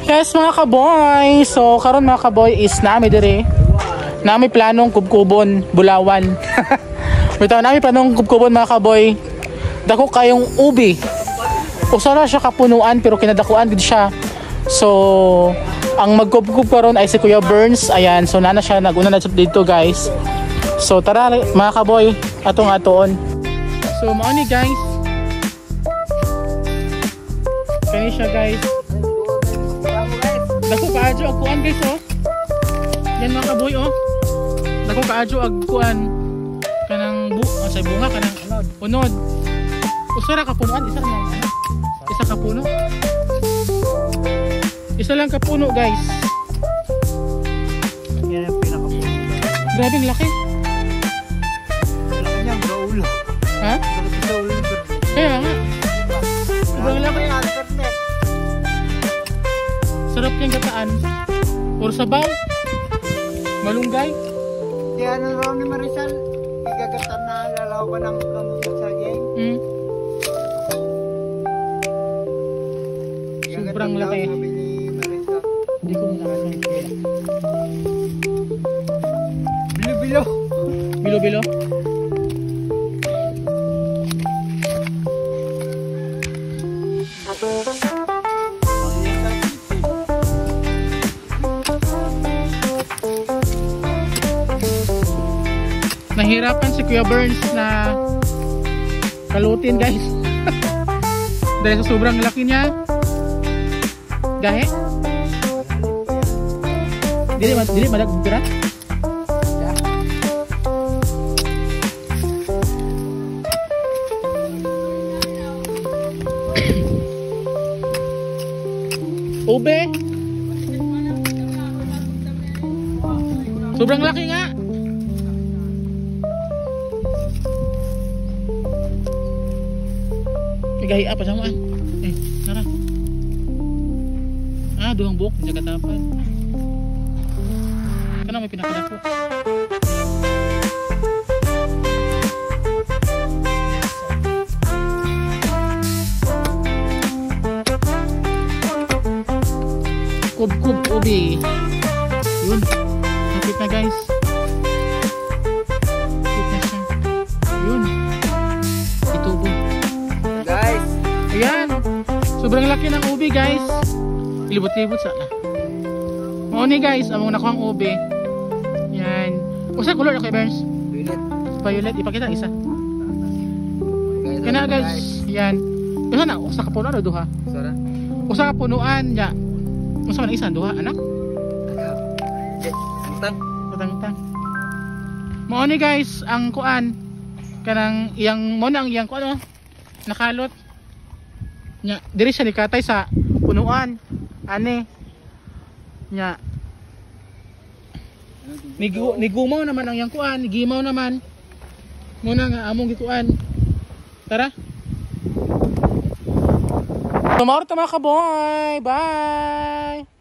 Yes mga kaboy. So karon mga kaboy is nami dire. Nami planong kubkubon Bulawan. Bitaw nami planong kubkubon mga kaboy. Dako kayong ubi. Usara siya kapunuan pero kinadakuan gid siya. So ang magkubkub karon ay si Kuya Burns. Ayan, so nana siya naguna na dito guys. So tara mga kaboy, atong atoon. So mao ni guys. Kani siya guys. Dako kaadyo ag kuan guys oh. Yan mga kaboy oh. Dako kaadyo ag kuan kanang say bunga kanang unod. Usara ka punuan isa lang. Isa ka puno. Isa lang ka puno guys. Yan ang pinakapuno. Grabe ang laki. Laki niya gaulo. Ha? Gaulo. Kaya nga. Sobrang laki ang internet. Sarap yung gataan. Or sabaw. Malunggay. Kaya ano raw ni Marisal, igagatan na lalaw ka ng kamot sa game. Sobrang laki. Hindi ko nakakaya. Bilo-bilo. Bilo-bilo? Nahirapan si Kuya Burns na kalutin guys. Dahil sa sobrang laki niya. Gahe? Dili madagdura? Ube? Sobrang laki nga. Gahi apa samaan? Nara. Duhang buhok sa katapan. Kana may pinakadako. Kub ubi. Yun. Kapit na guys. Kapit na siya. Yun. Itubo. Guys. Ayan. Sobrang laki ng ubi guys. Libot-libot sana. Mao ni guys, among nakuhang ube. Yan. Usa color kay Burns? Violet. Violet, ipakita isa. Kana guys, yan. Usa na, usa ka puno duha. Sara. Usa ka punuan ya. Usa man isa duha, anak? Tang. Mao ni guys, ang kuan kanang iyang mo nang iyang kuan nakalot. Nya, diri siya nikatay sa punuan. Ane nya nigumaw naman ang yang kuan, nigimaw naman muna nga among gikuan. Tara. Tomorrow mga kaboy. Bye.